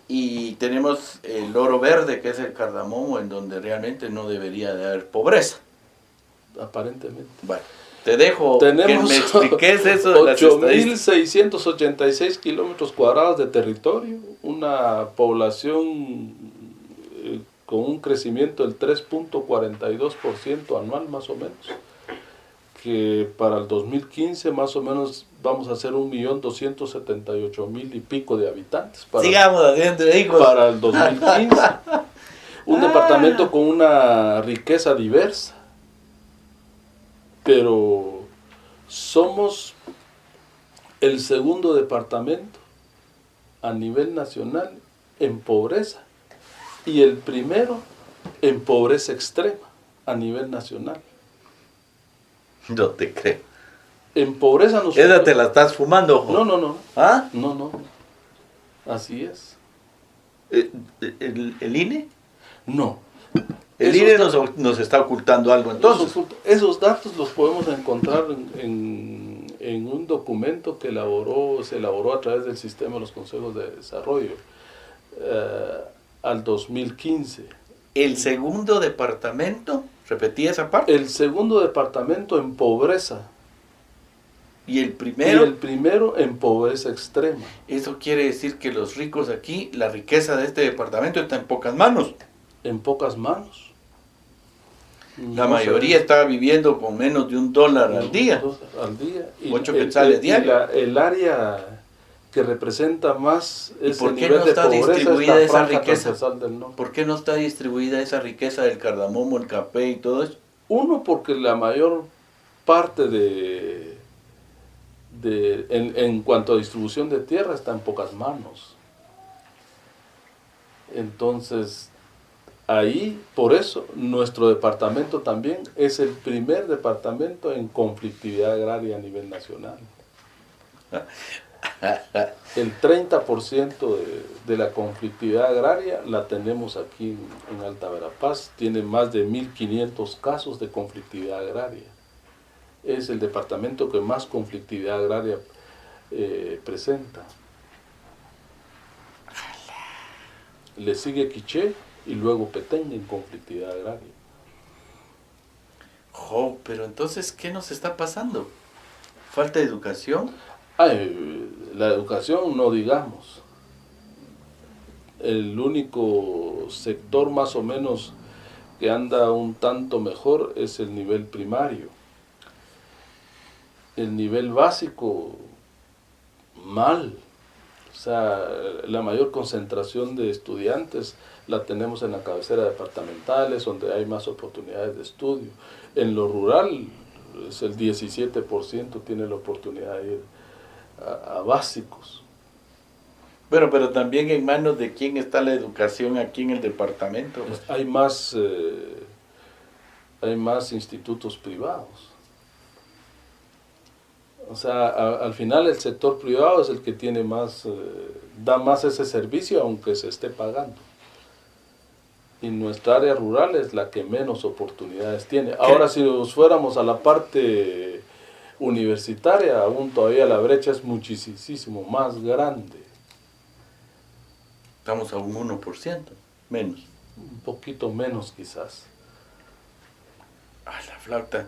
y tenemos el oro verde, que es el cardamomo, en donde realmente no debería de haber pobreza. Aparentemente. Bueno, te dejo que me expliques eso de las estadísticas. 8.686 kilómetros cuadrados de territorio, una población con un crecimiento del 3.42% anual más o menos, que para el 2015 más o menos vamos a ser 1.278.000 y pico de habitantes. Sigamos haciendo hijos. Para el 2015. Un departamento con una riqueza diversa. Pero somos el segundo departamento a nivel nacional en pobreza y el primero en pobreza extrema a nivel nacional. No te creo. En pobreza nos... ¿Esa te la estás fumando, ojo? No. ¿Ah? No. Así es. ¿El INE? No. El INE nos está ocultando algo entonces. Esos datos los podemos encontrar en un documento que se elaboró a través del sistema de los consejos de desarrollo al 2015. ¿El segundo departamento? ¿Repetí esa parte? El segundo departamento en pobreza. ¿Y el primero? Y el primero en pobreza extrema. Eso quiere decir que los ricos aquí, la riqueza de este departamento está en pocas manos. En pocas manos. La mayoría está viviendo con menos de $1 al día. Al día. 8 quetzales diarios. El área que representa más ese ¿por qué nivel no de está pobreza distribuida es la esa franja riqueza? transversal del norte. ¿Por qué no está distribuida esa riqueza del cardamomo, el café y todo eso? Uno, porque la mayor parte en cuanto a distribución de tierra está en pocas manos. Entonces, ahí, por eso, nuestro departamento también es el primer departamento en conflictividad agraria a nivel nacional. El 30% de la conflictividad agraria la tenemos aquí en Alta Verapaz. Tiene más de 1.500 casos de conflictividad agraria. es el departamento que más conflictividad agraria presenta. Le sigue Quiché y luego Petén en conflictividad agraria. Pero entonces, ¿qué nos está pasando? ¿Falta de educación? La educación no digamos. El único sector más o menos que anda un tanto mejor es el nivel primario. El nivel básico, mal. O sea, la mayor concentración de estudiantes la tenemos en la cabecera departamentales, donde hay más oportunidades de estudio. En lo rural, es el 17% tiene la oportunidad de ir a básicos. Bueno, pero también en manos de quién está la educación aquí en el departamento. Hay más institutos privados. O sea, al final el sector privado es el que tiene más, da más ese servicio aunque se esté pagando. Y nuestra área rural es la que menos oportunidades tiene. Ahora, si nos fuéramos a la parte universitaria, aún todavía la brecha es muchísimo más grande. Estamos a un 1%, menos. Un poquito menos quizás. La flauta.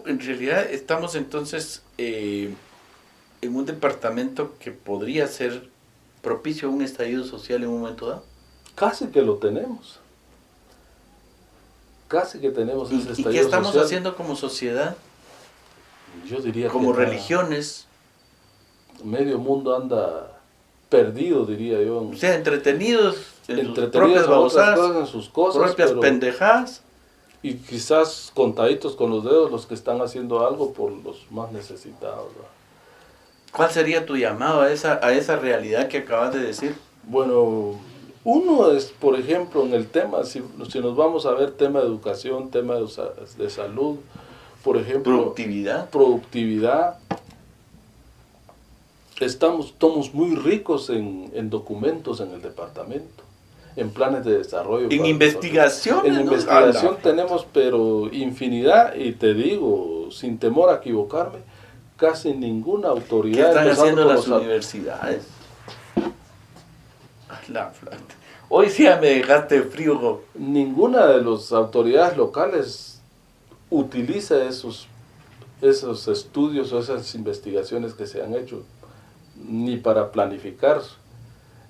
En realidad estamos entonces en un departamento que podría ser propicio a un estallido social en un momento dado. Casi que lo tenemos. Casi que tenemos ese estallido social. ¿Y qué estamos haciendo como sociedad? Yo diría como que religiones. Medio mundo anda perdido, diría yo. O sea, entretenidos en sus propias babosadas, en sus cosas, propias pendejadas. Y quizás contaditos con los dedos los que están haciendo algo por los más necesitados, ¿verdad? ¿Cuál sería tu llamado a esa realidad que acabas de decir? Bueno, uno es, por ejemplo, en el tema, si nos vamos a ver tema de educación, tema de salud, por ejemplo... Productividad. Estamos muy ricos en documentos en el departamento, en planes de desarrollo. En investigación. En investigación tenemos, pero infinidad, y te digo, sin temor a equivocarme, casi ninguna autoridad... ¿Qué están haciendo las universidades? Hoy sí ya me dejaste frío. Ninguna de las autoridades locales utiliza esos estudios o esas investigaciones que se han hecho, ni para planificar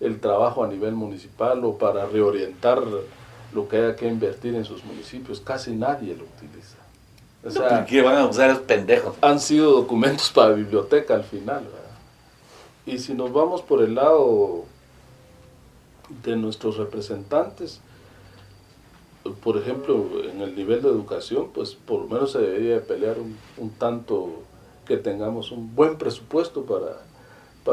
el trabajo a nivel municipal o para reorientar lo que haya que invertir en sus municipios. Casi nadie lo utiliza. O sea, ¿qué van a usar los pendejos? Han sido documentos para biblioteca al final, ¿verdad? Y si nos vamos por el lado de nuestros representantes, por ejemplo, en el nivel de educación, pues por lo menos se debería de pelear un tanto que tengamos un buen presupuesto para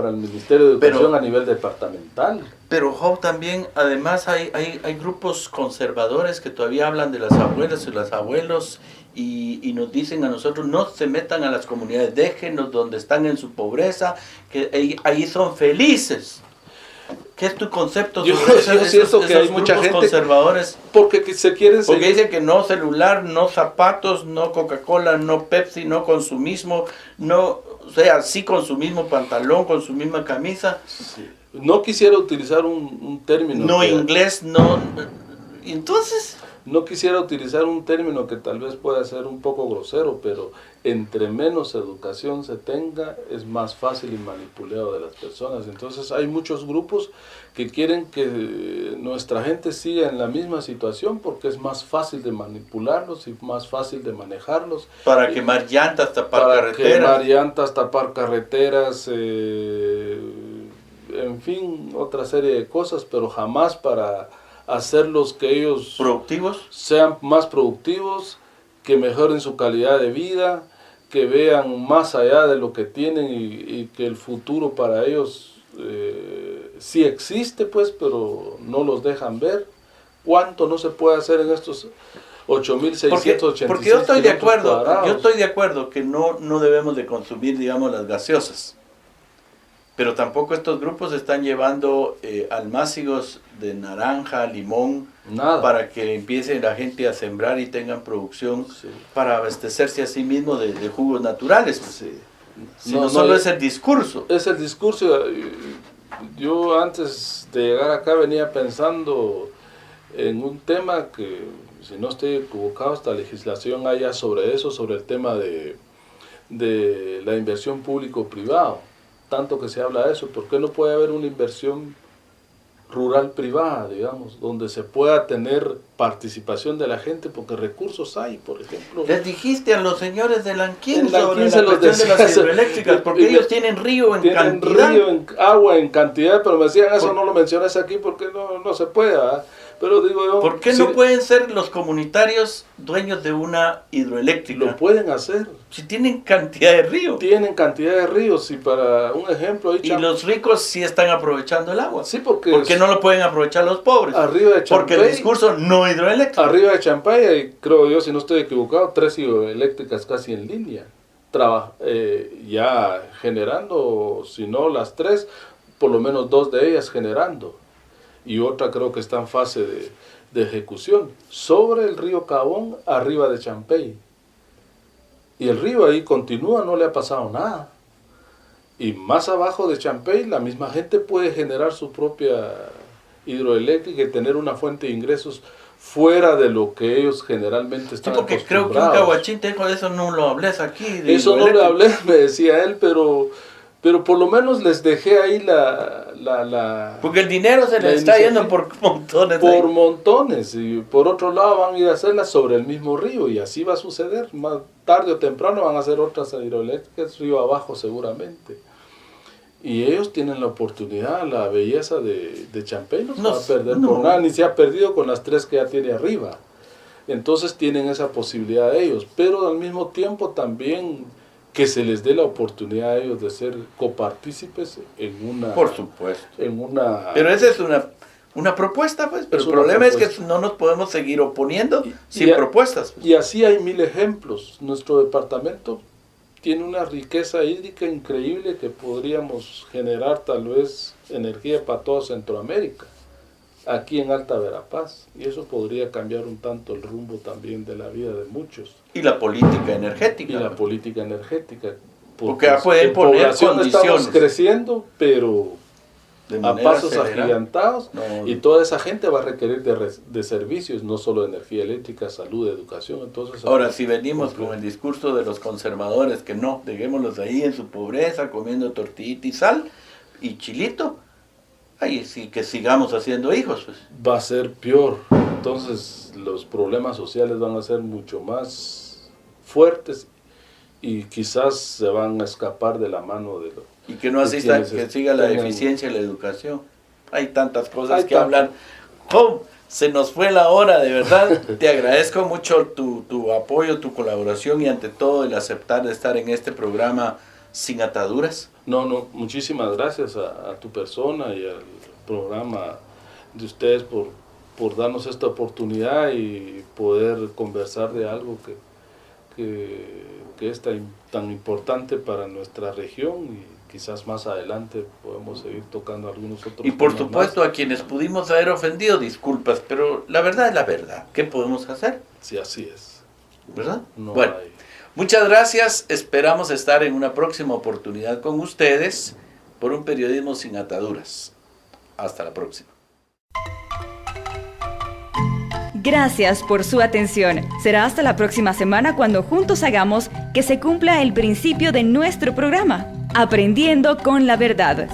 el Ministerio de Educación a nivel departamental. Pero también, además, hay grupos conservadores que todavía hablan de las abuelas y los abuelos y nos dicen a nosotros, no se metan a las comunidades, déjenos donde están en su pobreza, que ahí son felices. ¿Qué es tu concepto sobre esos que hay mucha gente conservadores? Porque se quieren porque dicen que no celular, no zapatos, no Coca-Cola, no Pepsi, no consumismo, no, o sea, sí consumismo, pantalón, con su misma camisa. Sí. No quisiera utilizar un término. No inglés, no. Entonces. No quisiera utilizar un término que tal vez pueda ser un poco grosero, pero entre menos educación se tenga, es más fácil el manipuleo de las personas. Entonces hay muchos grupos que quieren que nuestra gente siga en la misma situación porque es más fácil de manipularlos y más fácil de manejarlos. Para quemar llantas, tapar carreteras. En fin, otra serie de cosas, pero jamás para hacerlos que ellos sean más productivos, que mejoren su calidad de vida, que vean más allá de lo que tienen y que el futuro para ellos sí existe, pues, pero no los dejan ver. ¿Cuánto no se puede hacer en estos 8.686 porque yo estoy de acuerdo, que no debemos de consumir, digamos, las gaseosas. Pero tampoco estos grupos están llevando almácigos de naranja, limón, Nada. para que empiece la gente a sembrar y tengan producción Sí. para abastecerse a sí mismo de jugos naturales. Sí. Sino solo es el discurso. Es el discurso. Yo antes de llegar acá venía pensando en un tema que, si no estoy equivocado, esta legislación haya sobre eso, sobre el tema de la inversión público-privado. Tanto que se habla de eso, ¿por qué no puede haber una inversión rural privada, digamos, donde se pueda tener participación de la gente, porque recursos hay, por ejemplo? Les dijiste a los señores de Lanquín En sobre Lanquín la se los cuestión de las decía, hidroeléctricas, porque ellos tienen río en tienen cantidad. río, agua en cantidad, pero me decían, eso Por- no lo mencionas aquí porque no se puede, ¿verdad? Pero digo yo, ¿Por qué si no pueden ser los comunitarios dueños de una hidroeléctrica? lo pueden hacer? Si tienen cantidad de río. Tienen cantidad de ríos y para un ejemplo ahí Y los ricos sí están aprovechando el agua. sí, porque ¿Por qué no lo pueden aprovechar los pobres? arriba de Porque el Champey, discurso no hidroeléctrico. arriba de Champay hay, creo yo, si no estoy equivocado, 3 hidroeléctricas casi en línea, ya generando, si no las 3, por lo menos 2 de ellas generando, y otra creo que está en fase de ejecución, sobre el río Cabón, arriba de Champey. Y el río ahí continúa, no le ha pasado nada. Y más abajo de Champey, la misma gente puede generar su propia hidroeléctrica y tener una fuente de ingresos fuera de lo que ellos generalmente Sí, están porque creo que un acostumbrados. caguachín te dijo, eso no lo hables aquí. de Eso no le hidroeléctrica. hablé, me decía él, pero por lo menos les dejé ahí la Porque el dinero se la le está yendo iniciativa. por montones. por montones, y por otro lado van a ir a hacerlas sobre el mismo río, y así va a suceder, más tarde o temprano van a hacer otras hidroeléctricas río abajo seguramente. Y ellos tienen la oportunidad, la belleza de Champey, no se va a perder No. por nada, ni se ha perdido con las 3 que ya tiene arriba. Entonces tienen esa posibilidad de ellos, pero al mismo tiempo también que se les dé la oportunidad a ellos de ser copartícipes en una... Por supuesto. En una Pero esa es una propuesta, pues. Pero Es el una problema es propuesta. que no nos podemos seguir oponiendo sin y- propuestas. Pues. Y así hay 1000 ejemplos. Nuestro departamento tiene una riqueza hídrica increíble que podríamos generar tal vez energía para toda Centroamérica, aquí en Alta Verapaz. Y eso podría cambiar un tanto el rumbo también de la vida de muchos. Y la política energética. Y la pues. política energética. Porque ya pueden en poner población estamos condiciones. creciendo, pero De a manera pasos acelerada. agigantados, No. y toda esa gente va a requerir de servicios, no solo de energía eléctrica, salud, educación. Entonces, Ahora, si venimos con el discurso de los conservadores, que no, dejémoslos ahí en su pobreza, comiendo tortillita y sal y chilito, ahí sí que sigamos haciendo hijos, pues. va a ser peor. Entonces los problemas sociales van a ser mucho más fuertes y quizás se van a escapar de la mano de lo Y que no de asista, quienes que siga la tengan- deficiencia en la educación. Hay tantas cosas Hay que tanto. hablar. ¡Oh! Se nos fue la hora, de verdad. Te agradezco mucho tu apoyo, tu colaboración y ante todo el aceptar de estar en este programa sin ataduras. No, muchísimas gracias a tu persona y al programa de ustedes por darnos esta oportunidad y poder conversar de algo que es tan importante para nuestra región, y quizás más adelante podemos seguir tocando algunos otros Y por temas supuesto más. a quienes pudimos haber ofendido, disculpas, pero la verdad es la verdad. ¿Qué podemos hacer? Sí, así es. ¿Verdad? No Bueno, hay- muchas gracias. Esperamos estar en una próxima oportunidad con ustedes por un periodismo sin ataduras. Hasta la próxima. Gracias por su atención. Será hasta la próxima semana cuando juntos hagamos que se cumpla el principio de nuestro programa, Aprendiendo con la Verdad.